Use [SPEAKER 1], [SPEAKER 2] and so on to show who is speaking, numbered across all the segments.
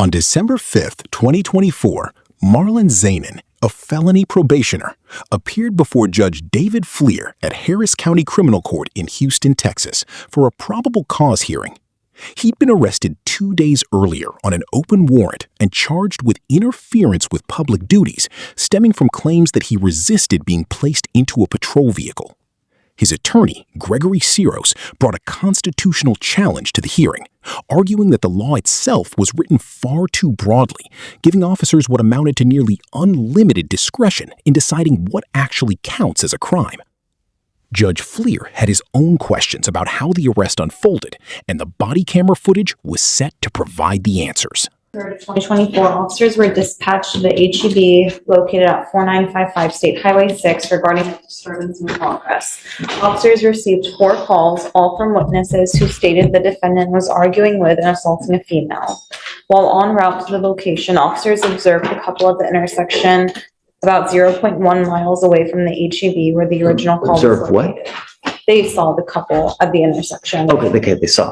[SPEAKER 1] On December 5th, 2024, Marlon Zanin, a felony probationer, appeared before Judge David Fleer at Harris County Criminal Court in Houston, Texas, for a probable cause hearing. He'd been arrested 2 days earlier on an open warrant and charged with interference with public duties stemming from claims that he resisted being placed into a patrol vehicle. His attorney, Gregory Siros, brought a constitutional challenge to the hearing, arguing that the law itself was written far too broadly, giving officers what amounted to nearly unlimited discretion in deciding what actually counts as a crime. Judge Fleer had his own questions about how the arrest unfolded, and the body camera footage was set to provide the answers.
[SPEAKER 2] 2024, officers were dispatched to the HEB located at 4955 State Highway 6 regarding a disturbance in progress. Officers received 4 calls, all from witnesses who stated the defendant was arguing with and assaulting a female. While en route to the location, officers observed the couple at the intersection about 0.1 miles away from the HEB where the original call was located.
[SPEAKER 3] Observed what?
[SPEAKER 2] They saw the couple at the intersection.
[SPEAKER 3] Okay, they saw.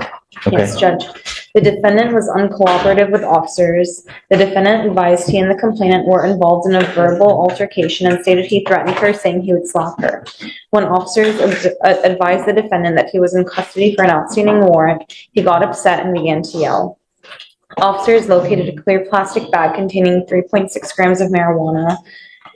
[SPEAKER 3] Okay.
[SPEAKER 2] Yes, Judge. The defendant was uncooperative with officers. The defendant advised he and the complainant were involved in a verbal altercation and stated he threatened her, saying he would slap her. When officers advised the defendant that he was in custody for an outstanding warrant, he got upset and began to yell. Officers located a clear plastic bag containing 3.6 grams of marijuana.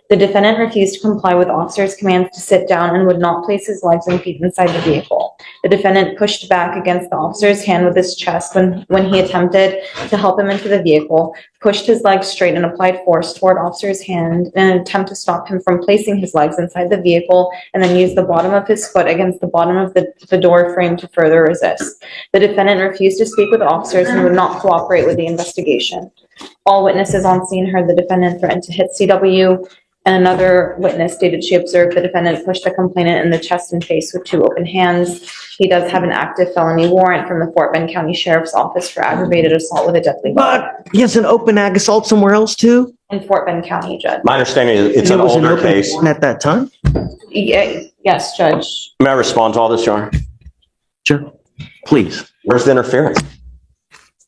[SPEAKER 2] The defendant refused to comply with officers' commands to sit down and would not place his legs and feet inside the vehicle. The defendant pushed back against the officer's hand with his chest when he attempted to help him into the vehicle, pushed his legs straight and applied force toward officer's hand in an attempt to stop him from placing his legs inside the vehicle, and then used the bottom of his foot against the bottom of the door frame to further resist. The defendant refused to speak with officers and would not cooperate with the investigation. All witnesses on scene heard the defendant threaten to hit CW, and another witness stated she observed the defendant push the complainant in the chest and face with 2 open hands. He does have an active felony warrant from the Fort Bend County Sheriff's Office for aggravated assault with a deadly weapon.
[SPEAKER 3] But he has an open ag assault somewhere else too?
[SPEAKER 2] In Fort Bend County, Judge.
[SPEAKER 4] My understanding is it's an older case.
[SPEAKER 3] At that time?
[SPEAKER 2] Yes, Judge.
[SPEAKER 4] May I respond to all this, Your Honor?
[SPEAKER 3] Sure. Please.
[SPEAKER 4] Where's the interference?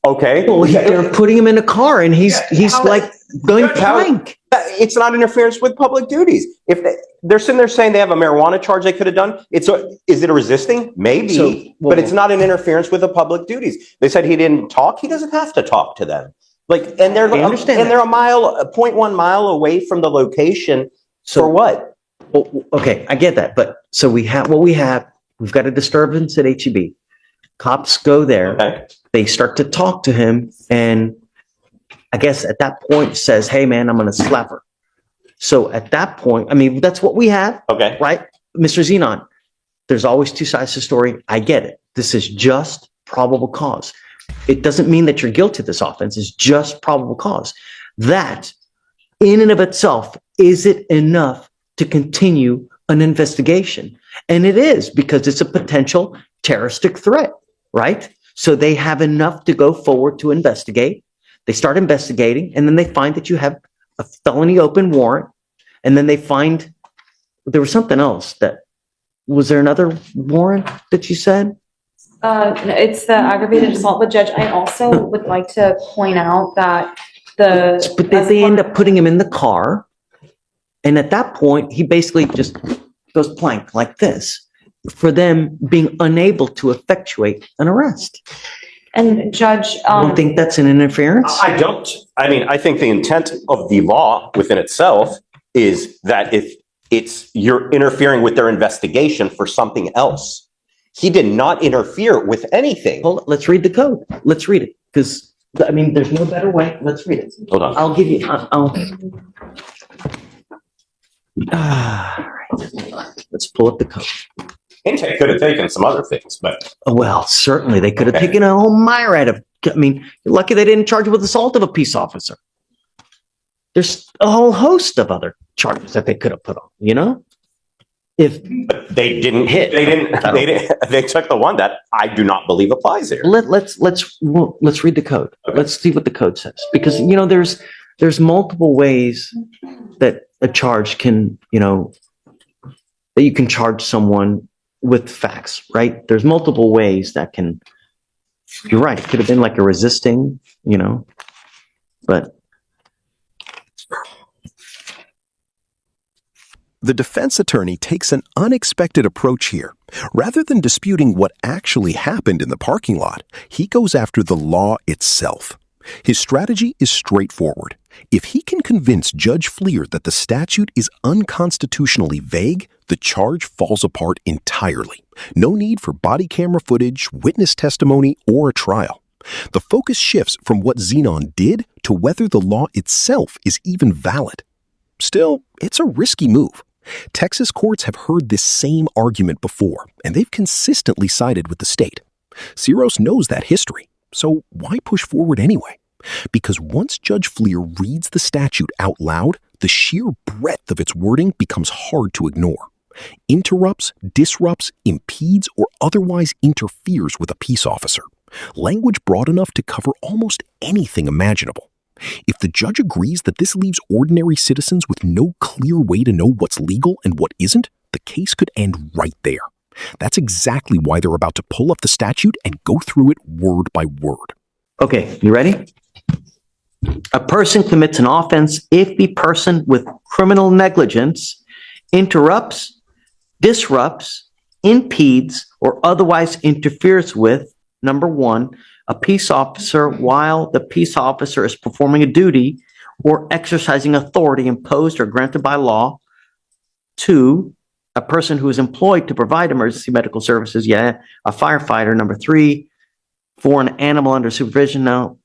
[SPEAKER 4] Okay.
[SPEAKER 3] Well, they're putting him in a car and he's like going blank.
[SPEAKER 4] It's not interference with public duties. If they're sitting there saying they have a marijuana charge they could have done, is it a resisting? Maybe, but it's not an interference with the public duties. They said he didn't talk. He doesn't have to talk to them. And they're 0.1 mile away from the location. So for what?
[SPEAKER 3] Well, okay, I get that. But so we have what we have. We've got a disturbance at HEB. Cops go there. Okay. They start to talk to him, and I guess at that point says, "Hey, man, I'm going to slap her." So at that point, I mean, that's what we have.
[SPEAKER 4] Okay.
[SPEAKER 3] Right? Mr. Zenon, there's always 2 sides to the story. I get it. This is just probable cause. It doesn't mean that you're guilty of this offense. It's just probable cause. That, in and of itself, is it enough to continue an investigation? And it is, because it's a potential terroristic threat, right? So they have enough to go forward to investigate. They start investigating, and then they find that you have a felony open warrant. And then they find there was something else was there another warrant that you said?
[SPEAKER 2] It's the aggravated assault. But Judge, I also would like to point out that
[SPEAKER 3] but they end up putting him in the car. And at that point, he basically just goes plank like this, for them being unable to effectuate an arrest.
[SPEAKER 2] And Judge,
[SPEAKER 3] I don't think that's an interference.
[SPEAKER 4] I don't. I mean, I think the intent of the law within itself is that if you're interfering with their investigation for something else. He did not interfere with anything.
[SPEAKER 3] Hold on, let's read the code. Let's read it, because I mean, there's no better way. Let's read it.
[SPEAKER 4] Hold on.
[SPEAKER 3] I'll give you. All right. Let's pull up the code.
[SPEAKER 4] Intake could have taken some other things, but
[SPEAKER 3] Well, certainly they could have taken a whole myriad of. I mean, you're lucky they didn't charge you with assault of a peace officer. There's a whole host of other charges that they could have put on. You know,
[SPEAKER 4] but they didn't hit. They took the one that I do not believe applies here.
[SPEAKER 3] Let's read the code. Okay. Let's see what the code says, because you know there's multiple ways that a charge can, you know, that you can charge someone with facts, right? There's multiple ways that can. You're right. It could have been like a resisting, you know. But
[SPEAKER 1] The defense attorney takes an unexpected approach here. Rather than disputing what actually happened in the parking lot, he goes after the law itself. His strategy is straightforward. If he can convince Judge Fleer that the statute is unconstitutionally vague, the charge falls apart entirely. No need for body camera footage, witness testimony, or a trial. The focus shifts from what Zenon did to whether the law itself is even valid. Still, it's a risky move. Texas courts have heard this same argument before, and they've consistently sided with the state. Siros knows that history, so why push forward anyway? Because once Judge Fleer reads the statute out loud, the sheer breadth of its wording becomes hard to ignore. Interrupts, disrupts, impedes, or otherwise interferes with a peace officer. Language broad enough to cover almost anything imaginable. If the judge agrees that this leaves ordinary citizens with no clear way to know what's legal and what isn't, the case could end right there. That's exactly why they're about to pull up the statute and go through it word by word.
[SPEAKER 3] okay, you ready? A person commits an offense if the person with criminal negligence interrupts, disrupts, impedes, or otherwise interferes with, number one, a peace officer while the peace officer is performing a duty or exercising authority imposed or granted by law. Two, a person who is employed to provide emergency medical services, a firefighter. Number three, for an animal under supervision. Now,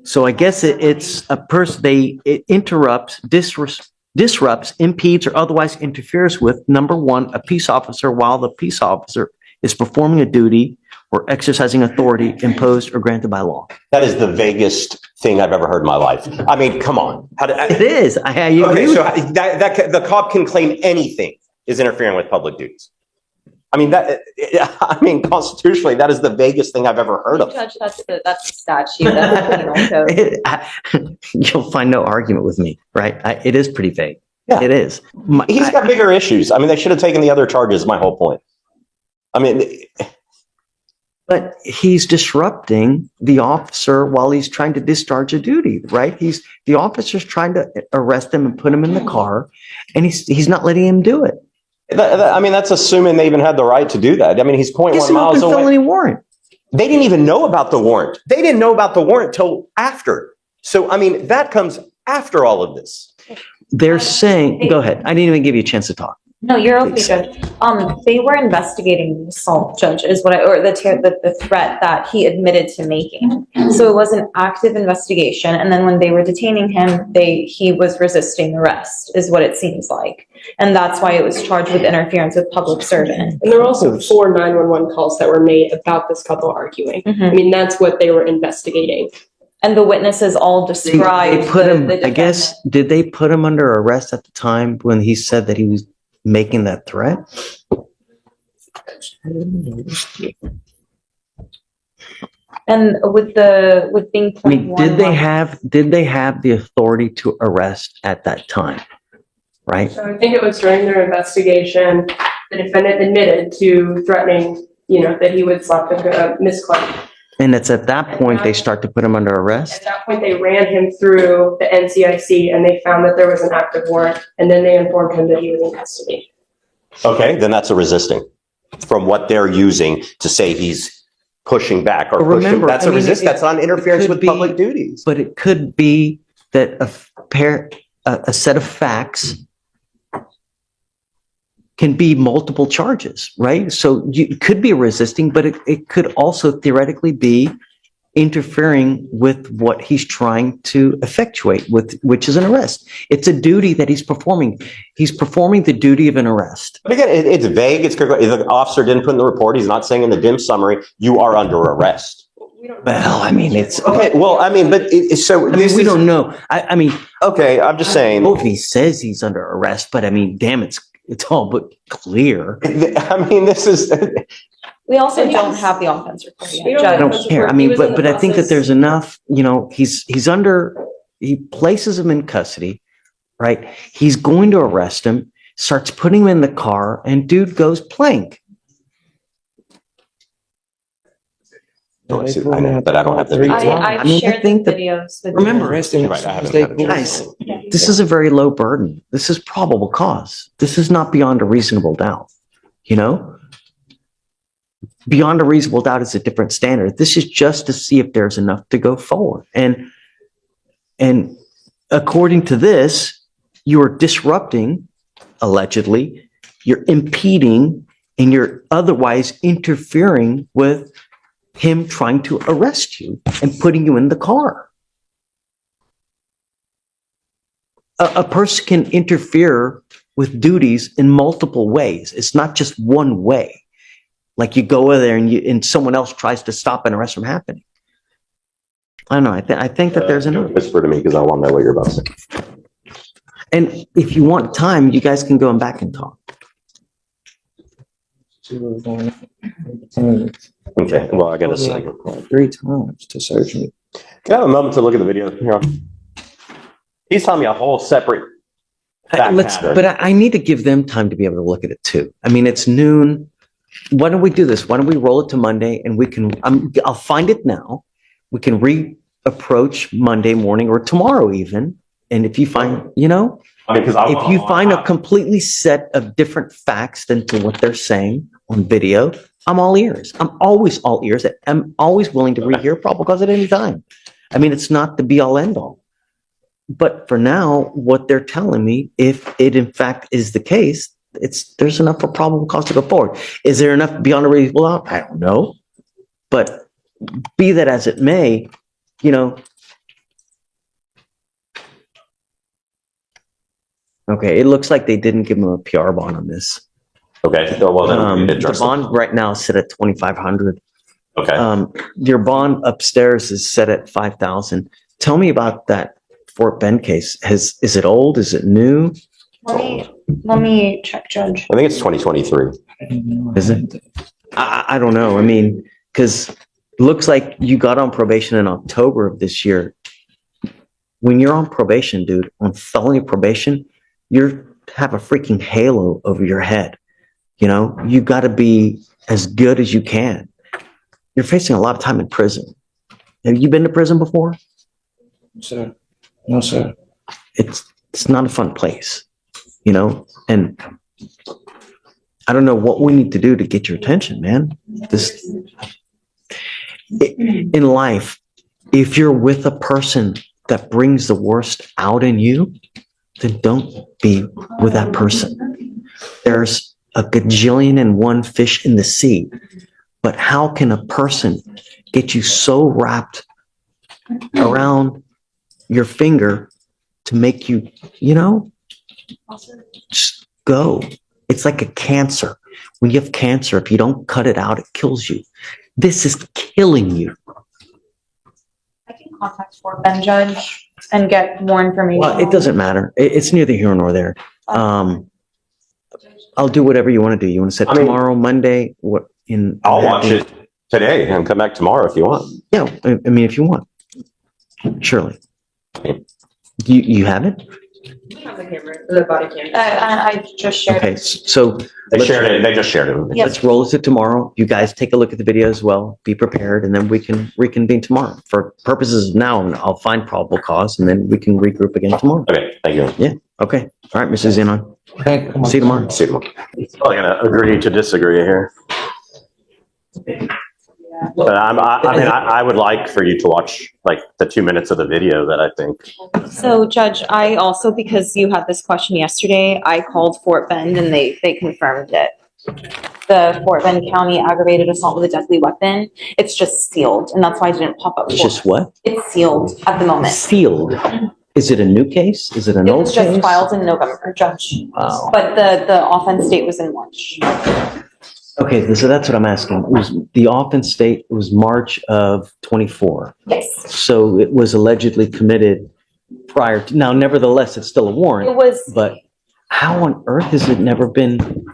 [SPEAKER 3] so I guess it's a person, it interrupts, disrupts, impedes, or otherwise interferes with, number one, a peace officer while the peace officer is performing a duty or exercising authority imposed or granted by law.
[SPEAKER 4] That is the vaguest thing I've ever heard in my life. I mean, come on.
[SPEAKER 3] It is. I agree
[SPEAKER 4] Okay,
[SPEAKER 3] with
[SPEAKER 4] so
[SPEAKER 3] that.
[SPEAKER 4] that the cop can claim anything is interfering with public duties. I mean, constitutionally, that is the vaguest thing I've ever heard of.
[SPEAKER 2] Judge, that's the statute, that's the penal code.
[SPEAKER 3] You'll find no argument with me, right? It is pretty vague.
[SPEAKER 4] Yeah.
[SPEAKER 3] It is.
[SPEAKER 4] He's got bigger issues. I mean, they should have taken the other charges, my whole point. I mean,
[SPEAKER 3] but he's disrupting the officer while he's trying to discharge a duty, right? The officer's trying to arrest him and put him in the car, and he's not letting him do it.
[SPEAKER 4] I mean, that's assuming they even had the right to do that. I mean, he's 0.1
[SPEAKER 3] It's an
[SPEAKER 4] miles
[SPEAKER 3] open
[SPEAKER 4] away.
[SPEAKER 3] felony warrant.
[SPEAKER 4] They didn't even know about the warrant. They didn't know about the warrant till after. So, I mean, that comes after all of this.
[SPEAKER 3] They're saying, go ahead. I didn't even give you a chance to talk.
[SPEAKER 2] No, you're okay,
[SPEAKER 3] Please.
[SPEAKER 2] Judge. They were investigating the assault, Judge, is what the threat that he admitted to making. So it was an active investigation, and then when they were detaining him, he was resisting arrest, is what it seems like. And that's why it was charged with interference with public servant.
[SPEAKER 5] And there were also 4 911 calls that were made about this couple arguing.
[SPEAKER 2] Mhm.
[SPEAKER 5] I mean, that's what they were investigating.
[SPEAKER 2] And the witnesses all described
[SPEAKER 3] They put him,
[SPEAKER 2] the
[SPEAKER 3] I guess,
[SPEAKER 2] defendant.
[SPEAKER 3] did they put him under arrest at the time when he said that he was making that threat?
[SPEAKER 2] And with being
[SPEAKER 3] I mean,
[SPEAKER 2] 0.1
[SPEAKER 3] did they have the authority to arrest at that time? Right?
[SPEAKER 5] So I think it was during their investigation, the defendant admitted to threatening, that he would slap Miss Clark.
[SPEAKER 3] And it's at that point they start to put him under arrest?
[SPEAKER 5] At that point, they ran him through the NCIC and they found that there was an active warrant, and then they informed him that he was in custody.
[SPEAKER 4] Okay, then that's a resisting from what they're using to say he's pushing back or
[SPEAKER 3] But
[SPEAKER 4] pushing.
[SPEAKER 3] remember,
[SPEAKER 4] That's
[SPEAKER 3] I
[SPEAKER 4] a
[SPEAKER 3] mean,
[SPEAKER 4] resist.
[SPEAKER 3] it-
[SPEAKER 4] That's not interference
[SPEAKER 3] it could
[SPEAKER 4] with public
[SPEAKER 3] be-
[SPEAKER 4] duties.
[SPEAKER 3] But it could be that a set of facts can be multiple charges, right? So it could be resisting, but it could also theoretically be interfering with what he's trying to effectuate, which is an arrest. It's a duty that he's performing. He's performing the duty of an arrest.
[SPEAKER 4] But again, it's vague. It's the officer didn't put in the report. He's not saying in the dim summary, you are under arrest.
[SPEAKER 3] Well, I mean, it's
[SPEAKER 4] Okay, well, I mean, but so
[SPEAKER 3] I mean,
[SPEAKER 4] this
[SPEAKER 3] we
[SPEAKER 4] is,
[SPEAKER 3] don't know. I mean,
[SPEAKER 4] okay, I'm just saying.
[SPEAKER 3] if he says he's under arrest, but I mean, damn, it's all but clear.
[SPEAKER 4] I mean, this is,
[SPEAKER 2] We also don't have the offense report
[SPEAKER 5] We
[SPEAKER 2] yet,
[SPEAKER 5] don't
[SPEAKER 3] I
[SPEAKER 2] Judge.
[SPEAKER 3] don't care. I
[SPEAKER 5] He
[SPEAKER 3] mean,
[SPEAKER 5] was in the
[SPEAKER 3] but I think that
[SPEAKER 5] process.
[SPEAKER 3] there's enough, he places him in custody, right? He's going to arrest him, starts putting him in the car, and dude goes plank.
[SPEAKER 4] Oh, I see. I know, but I don't have the video.
[SPEAKER 2] I've
[SPEAKER 3] I mean, I
[SPEAKER 2] shared the
[SPEAKER 3] think that-
[SPEAKER 2] videos with.
[SPEAKER 3] remember,
[SPEAKER 4] Right, I haven't had it.
[SPEAKER 3] guys, this is a very low burden. This is probable cause. This is not beyond a reasonable doubt, you know? Beyond a reasonable doubt is a different standard. This is just to see if there's enough to go forward. And according to this, you are disrupting, allegedly, you're impeding, and you're otherwise interfering with him trying to arrest you and putting you in the car. A person can interfere with duties in multiple ways. It's not just one way. Like you go over there and someone else tries to stop an arrest from happening. I don't know. I think that there's enough.
[SPEAKER 4] Whisper to me because I want to know what you're about to say.
[SPEAKER 3] And if you want time, you guys can go and back and talk.
[SPEAKER 4] Okay, well, I got to say.
[SPEAKER 6] 3 times to search me.
[SPEAKER 4] Can I have a moment to look at the video here? He's telling me a whole separate fact pattern.
[SPEAKER 3] But I need to give them time to be able to look at it too. I mean, it's noon. Why don't we do this? Why don't we roll it to Monday and we can, I'll find it now. We can reapproach Monday morning or tomorrow even. And if you find, you know,
[SPEAKER 4] I mean,
[SPEAKER 3] if you find a completely set of different facts than to what they're saying on video, I'm all ears. I'm always all ears. I'm always willing to rehear probable cause at any time. I mean, it's not the be all end all. But for now, what they're telling me, if it in fact is the case, there's enough for probable cause to go forward. Is there enough beyond a reasonable doubt? I don't know. But be that as it may, you know. Okay, it looks like they didn't give him a PR bond on this.
[SPEAKER 4] Okay, so well then
[SPEAKER 3] The bond right now is set at $2,500.
[SPEAKER 4] Okay.
[SPEAKER 3] Your bond upstairs is set at $5,000. Tell me about that Fort Bend case. Is it old? Is it new?
[SPEAKER 2] Let me check, Judge.
[SPEAKER 4] I think it's 2023.
[SPEAKER 3] Is it? I don't know. I mean, because it looks like you got on probation in October of this year. When you're on probation, dude, on felony probation, you have a freaking halo over your head. You know, you got to be as good as you can. You're facing a lot of time in prison. Have you been to prison before?
[SPEAKER 6] Sir. No, sir.
[SPEAKER 3] It's not a fun place, you know, and I don't know what we need to do to get your attention, man. In life, if you're with a person that brings the worst out in you, then don't be with that person. There's a gajillion and one fish in the sea, but how can a person get you so wrapped around your finger to make you, you know, just go. It's like a cancer. When you have cancer, if you don't cut it out, it kills you. This is killing you.
[SPEAKER 2] I can contact Fort Bend, Judge, and get more information.
[SPEAKER 3] Well, it doesn't matter. It's neither here nor there. I'll do whatever you want to do. You want to set tomorrow, Monday? What?
[SPEAKER 4] I'll watch it today and come back tomorrow if you want.
[SPEAKER 3] Yeah, I mean, if you want. Surely. You have it?
[SPEAKER 5] We have the camera, the body camera.
[SPEAKER 2] I just shared.
[SPEAKER 3] Okay, so
[SPEAKER 4] They just shared it.
[SPEAKER 2] Yes.
[SPEAKER 3] let's roll this to tomorrow. You guys take a look at the video as well. Be prepared, and then we can reconvene tomorrow. For purposes of now, I'll find probable cause, and then we can regroup again tomorrow.
[SPEAKER 4] Okay, thank you.
[SPEAKER 3] Yeah. Okay. All right, Mrs. Zenon.
[SPEAKER 6] Hey, come on.
[SPEAKER 3] See you tomorrow.
[SPEAKER 4] See you tomorrow.
[SPEAKER 7] Probably gonna agree to disagree here. But I would like for you to watch like the 2 minutes of the video that I think.
[SPEAKER 2] So, Judge, I also, because you had this question yesterday, I called Fort Bend and they confirmed it. The Fort Bend County aggravated assault with a deadly weapon, it's just sealed, and that's why I didn't pop up.
[SPEAKER 3] It's just what?
[SPEAKER 2] It's sealed at the moment.
[SPEAKER 3] Sealed. Is it a new case? Is it an
[SPEAKER 2] It
[SPEAKER 3] old
[SPEAKER 2] was just
[SPEAKER 3] case?
[SPEAKER 2] filed in November, Judge.
[SPEAKER 3] Wow.
[SPEAKER 2] But the offense date was in March.
[SPEAKER 3] Okay, so that's what I'm asking. It was the offense date was March of 24.
[SPEAKER 2] Yes.
[SPEAKER 3] So it was allegedly committed prior to, now nevertheless, it's still a
[SPEAKER 2] It
[SPEAKER 3] warrant,
[SPEAKER 2] was,
[SPEAKER 3] but how on earth has it never been?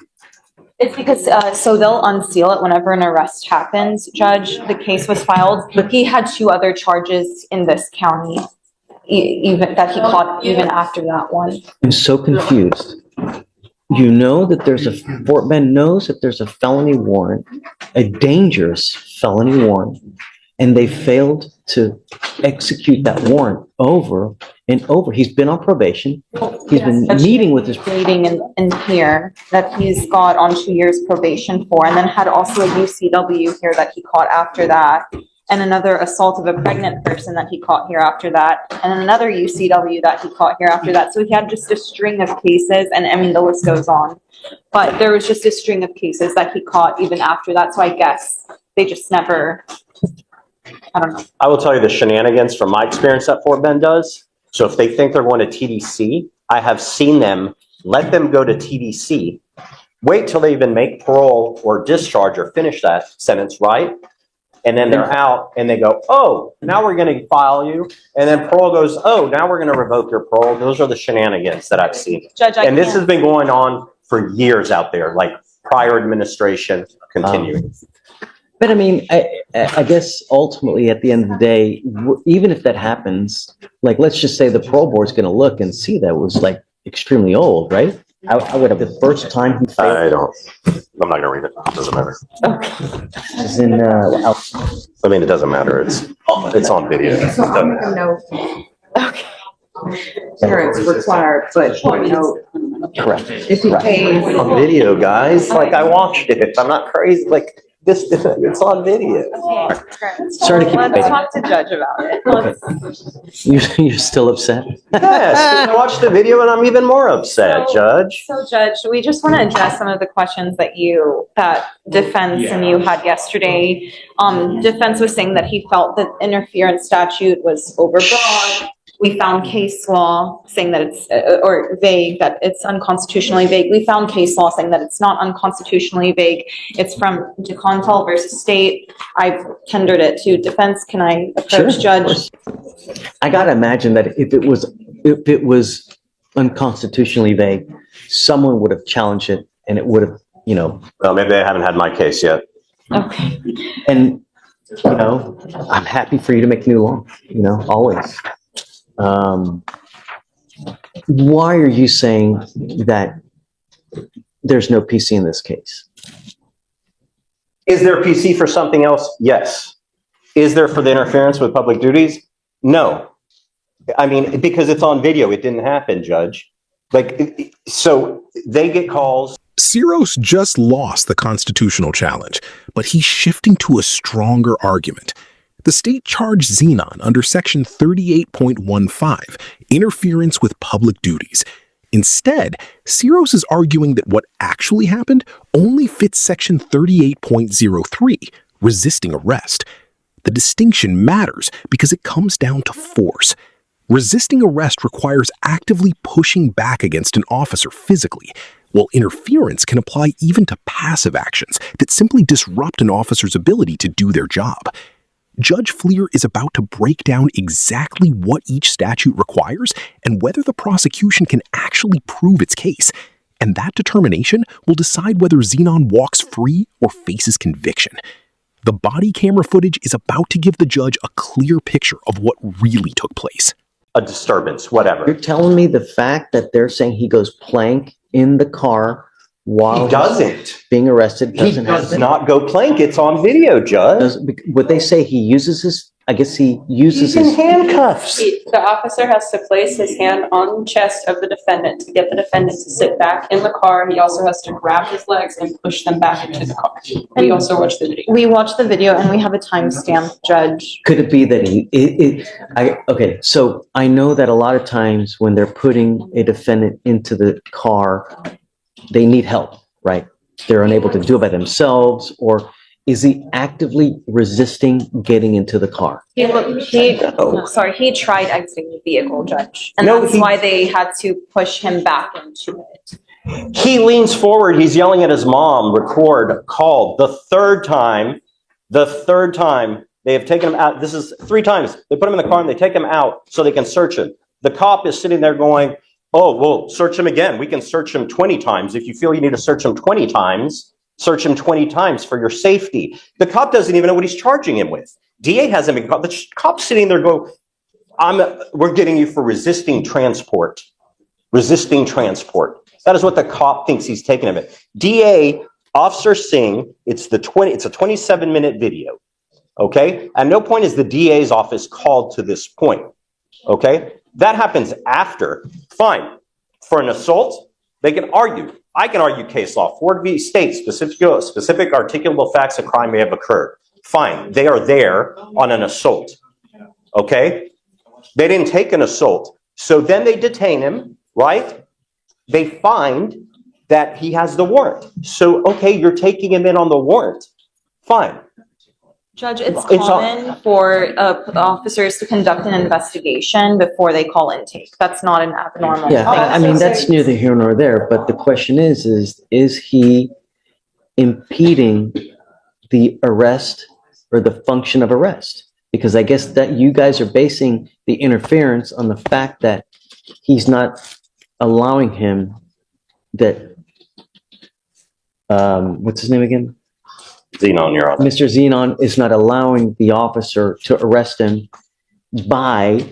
[SPEAKER 2] it's because, so they'll unseal it whenever an arrest happens, Judge. The case was filed. He had 2 other charges in this county, even that he caught even after that one.
[SPEAKER 3] I'm so confused. You know that Fort Bend knows that there's a felony warrant, a dangerous felony warrant. and they failed to execute that warrant over and over. He's been on probation. He's been meeting with his.
[SPEAKER 2] Dating in here that he's got on 2 years probation for, and then had also a UCW here that he caught after that, and another assault of a pregnant person that he caught here after that, and then another UCW that he caught here after that. So he had just a string of cases, and I mean, the list goes on. But there was just a string of cases that he caught even after that, so I guess they just never, I don't know.
[SPEAKER 7] I will tell you the shenanigans from my experience that Fort Bend does. So if they think they're going to TDC, I have seen them let them go to TDC, wait till they even make parole or discharge or finish that sentence, right? And then they're out and they go, oh, now we're going to file you. And then parole goes, oh, now we're going to revoke your parole. Those are the shenanigans that I've seen.
[SPEAKER 2] Judge,
[SPEAKER 7] and this has been going on for years out there, like prior administration continuing.
[SPEAKER 3] But I mean, I guess ultimately at the end of the day, even if that happens, like, let's just say the parole board's going to look and see that was like extremely old, right? I would have the first time he failed.
[SPEAKER 7] I'm not going to read it. It doesn't matter.
[SPEAKER 2] Okay.
[SPEAKER 3] As in,
[SPEAKER 7] I mean, it doesn't matter. It's on video.
[SPEAKER 5] So I'll make a note.
[SPEAKER 2] Okay.
[SPEAKER 5] Parents required, but no.
[SPEAKER 3] correct.
[SPEAKER 5] If he pays.
[SPEAKER 7] It's on video, guys. Like, I watched it. I'm not crazy. Like, this, it's on video.
[SPEAKER 3] Sorry to keep
[SPEAKER 2] Let's
[SPEAKER 3] debating.
[SPEAKER 2] talk to Judge about it.
[SPEAKER 3] Okay. You're still upset?
[SPEAKER 7] Yes, I watched the video and I'm even more upset, Judge.
[SPEAKER 2] So Judge, we just want to address some of the questions that defense and you had yesterday. Defense was saying that he felt that interference statute was overbroad. We found case law saying that it's, or vague, that it's unconstitutionally vague. We found case law saying that it's not unconstitutionally vague. It's from DeContal versus State. I've tendered it to defense. Can I approach
[SPEAKER 3] Sure,
[SPEAKER 2] Judge?
[SPEAKER 3] I gotta imagine that if it was unconstitutionally vague, someone would have challenged it and it would have,
[SPEAKER 7] Well, maybe they haven't had my case yet.
[SPEAKER 2] Okay.
[SPEAKER 3] and, I'm happy for you to make new law, always. Why are you saying that there's no PC in this case?
[SPEAKER 7] Is there a PC for something else? Yes. Is there for the interference with public duties? No. I mean, because it's on video, it didn't happen, Judge. Like, so they get calls.
[SPEAKER 1] Siros just lost the constitutional challenge, but he's shifting to a stronger argument. The state charged Zenon under Section 38.15, interference with public duties. Instead, Siros is arguing that what actually happened only fits Section 38.03, resisting arrest. The distinction matters because it comes down to force. Resisting arrest requires actively pushing back against an officer physically, while interference can apply even to passive actions that simply disrupt an officer's ability to do their job. Judge Fleer is about to break down exactly what each statute requires and whether the prosecution can actually prove its case. And that determination will decide whether Zenon walks free or faces conviction. The body camera footage is about to give the judge a clear picture of what really took place.
[SPEAKER 7] A disturbance, whatever.
[SPEAKER 3] You're telling me the fact that they're saying he goes plank in the car while
[SPEAKER 7] He doesn't.
[SPEAKER 3] being arrested
[SPEAKER 7] He
[SPEAKER 3] doesn't
[SPEAKER 7] does
[SPEAKER 3] happen?
[SPEAKER 7] not go plank. It's on video, Judge.
[SPEAKER 3] Would they say he uses his, I guess he uses
[SPEAKER 7] He's in
[SPEAKER 3] his,
[SPEAKER 7] handcuffs.
[SPEAKER 5] The officer has to place his hand on the chest of the defendant to get the defendant to sit back in the car. He also has to grab his legs and push them back into the car. We also watched the video.
[SPEAKER 2] We watched the video and we have a timestamp, Judge.
[SPEAKER 3] could it be that okay, so I know that a lot of times when they're putting a defendant into the car, they need help, right? They're unable to do it by themselves, or is he actively resisting getting into the car?
[SPEAKER 2] He tried exiting the vehicle, Judge. And
[SPEAKER 7] No,
[SPEAKER 2] that's why they had to push him back into it.
[SPEAKER 7] He leans forward. He's yelling at his mom, record, call. The third time they have taken him out. This is 3 times. They put him in the car and they take him out so they can search him. The cop is sitting there going, oh, well, search him again. We can search him 20 times. If you feel you need to search him 20 times, search him 20 times for your safety. The cop doesn't even know what he's charging him with. DA hasn't been caught. The cop's sitting there going, we're getting you for resisting transport. Resisting transport. That is what the cop thinks he's taking of it. DA, Officer Singh, it's a 27-minute video. Okay? At no point is the DA's office called to this point. Okay? That happens after. Fine. For an assault, they can argue. I can argue case law. Ford v. State, specific articulable facts of crime may have occurred. Fine. They are there on an assault. Okay? They didn't take an assault. So then they detain him, right? They find that he has the warrant. So, okay, you're taking him in on the warrant. Fine.
[SPEAKER 2] Judge, it's common for officers to conduct an investigation before they call intake. That's not an abnormal
[SPEAKER 3] Yeah,
[SPEAKER 2] thing.
[SPEAKER 3] I mean, that's neither here nor there, but the question is he impeding the arrest or the function of arrest? Because I guess that you guys are basing the interference on the fact that he's not allowing him that, what's his name again?
[SPEAKER 7] Xenon, Your Honor.
[SPEAKER 3] Mr. Xenon is not allowing the officer to arrest him by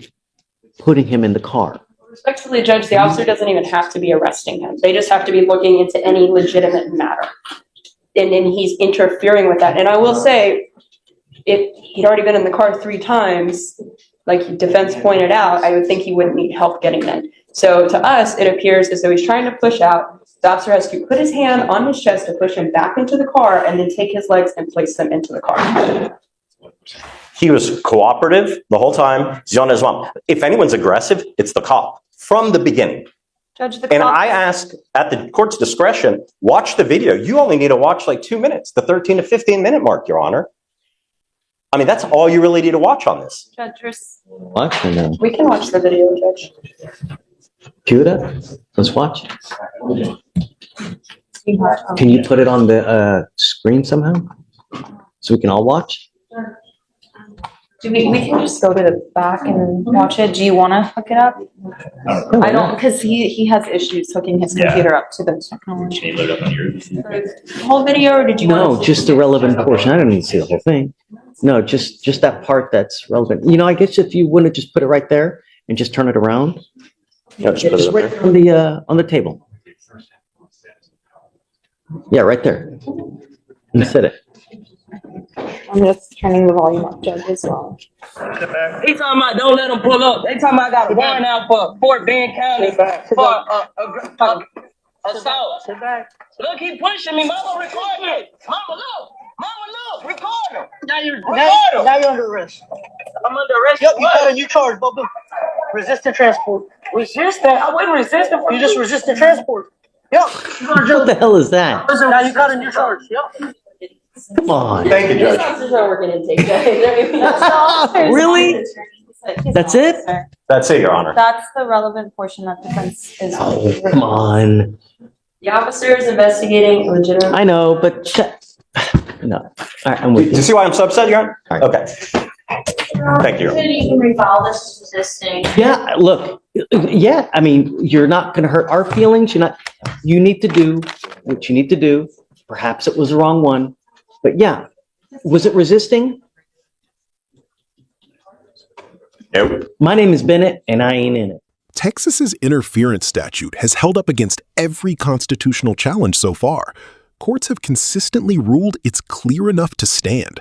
[SPEAKER 3] putting him in the car.
[SPEAKER 5] Respectfully, Judge, the officer doesn't even have to be arresting him. They just have to be looking into any legitimate matter. And then he's interfering with that. And I will say, if he'd already been in the car 3 times, like defense pointed out, I would think he wouldn't need help getting in. So to us, it appears as though he's trying to push out. The officer has to put his hand on his chest to push him back into the car and then take his legs and place them into the car.
[SPEAKER 7] He was cooperative the whole time. He's on his mom. If anyone's aggressive, it's the cop from the beginning.
[SPEAKER 2] Judge,
[SPEAKER 7] And I ask at the court's discretion, watch the video. You only need to watch like 2 minutes, the 13 to 15 minute mark, Your Honor. I mean, that's all you really need to watch on this.
[SPEAKER 2] Judge,
[SPEAKER 3] Watch or no?
[SPEAKER 5] We can watch the video, Judge.
[SPEAKER 3] Cue it up. Let's watch. Can you put it on the screen somehow? So we can all watch?
[SPEAKER 2] we can just go to the back and watch it. Do you want to hook it up? I don't, because he has issues hooking his computer up to the technology.
[SPEAKER 8] Can you load up on yours?
[SPEAKER 2] The whole video, or did you
[SPEAKER 3] No,
[SPEAKER 2] want to?
[SPEAKER 3] just the relevant portion. I don't need to see the whole thing. No, just that part that's relevant. You know, I guess if you wouldn't just put it right there and just turn it around.
[SPEAKER 7] Yeah, just put it up
[SPEAKER 3] Right
[SPEAKER 7] there.
[SPEAKER 3] on the table. Yeah, right there. And set it.
[SPEAKER 2] I'm just turning the volume up, Judge, as well.
[SPEAKER 9] He talking about don't let them pull up. They talking about I got a warrant out for Fort Bend County for assault. Look, he pushing me. Mama, record me. Mama, look. Mama, look. Record him. Now you're under arrest. I'm under arrest. Yep, you got a new charge, Bubba. Resistant transport. Resistant? I wasn't resistant. You just resisted transport. Yep.
[SPEAKER 3] What the hell is that?
[SPEAKER 9] Now you got a new charge. Yep.
[SPEAKER 3] Come on.
[SPEAKER 7] Thank you,
[SPEAKER 5] These
[SPEAKER 7] Judge.
[SPEAKER 5] officers are working intake.
[SPEAKER 3] Really? That's it?
[SPEAKER 7] That's it, Your Honor.
[SPEAKER 2] That's the relevant portion that defense is.
[SPEAKER 3] Oh, come on.
[SPEAKER 5] The officer is investigating legitimate.
[SPEAKER 3] I know, but no. All right, I'm
[SPEAKER 7] Do
[SPEAKER 3] with
[SPEAKER 7] you
[SPEAKER 3] you.
[SPEAKER 7] see why I'm so upset, Your Honor?
[SPEAKER 3] All right.
[SPEAKER 7] Okay. Thank you.
[SPEAKER 10] You can refile this as resisting.
[SPEAKER 3] Yeah, look, yeah, I mean, you're not going to hurt our feelings. You need to do what you need to do. Perhaps it was the wrong one, but yeah, was it resisting?
[SPEAKER 7] Nope.
[SPEAKER 3] My name is Bennett and I ain't in it.
[SPEAKER 1] Texas's interference statute has held up against every constitutional challenge so far. Courts have consistently ruled it's clear enough to stand.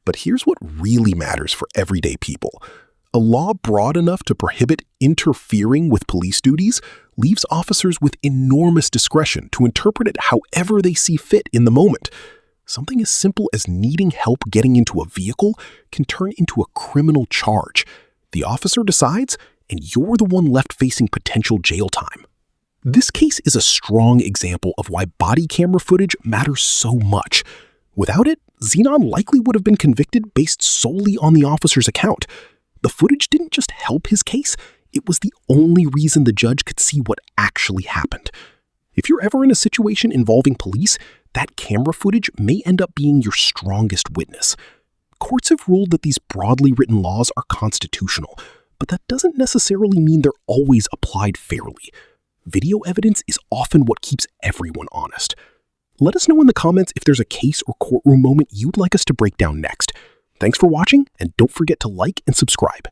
[SPEAKER 1] But here's what really matters for everyday people. A law broad enough to prohibit interfering with police duties leaves officers with enormous discretion to interpret it however they see fit in the moment. Something as simple as needing help getting into a vehicle can turn into a criminal charge. The officer decides, and you're the one left facing potential jail time. This case is a strong example of why body camera footage matters so much. Without it, Xenon likely would have been convicted based solely on the officer's account. The footage didn't just help his case, it was the only reason the judge could see what actually happened. If you're ever in a situation involving police, that camera footage may end up being your strongest witness. Courts have ruled that these broadly written laws are constitutional, but that doesn't necessarily mean they're always applied fairly. Video evidence is often what keeps everyone honest. Let us know in the comments if there's a case or courtroom moment you'd like us to break down next. Thanks for watching, and don't forget to like and subscribe.